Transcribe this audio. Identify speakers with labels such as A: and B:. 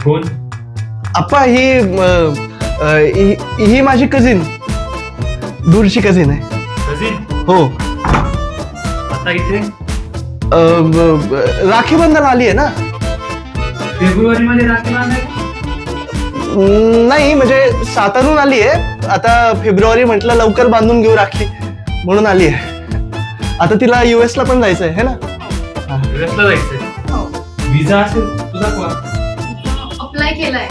A: कोण?
B: आप्पा ही माझी कझिन, दूरची कझिन आहे.
A: कझिन?
B: हो.
A: आता इथे
B: राखी बंधन आली आहे ना.
A: फेब्रुवारी मध्ये राखी बांधायला?
B: नाही म्हणजे सातारून आली आहे. आता फेब्रुवारी म्हटलं लवकर बांधून घेऊ राखी म्हणून आली आहे. आता तिला US ला पण जायचंय है ना.
A: US ला जायचंय? विजा असेल तुझा?
C: अप्लाय केलाय.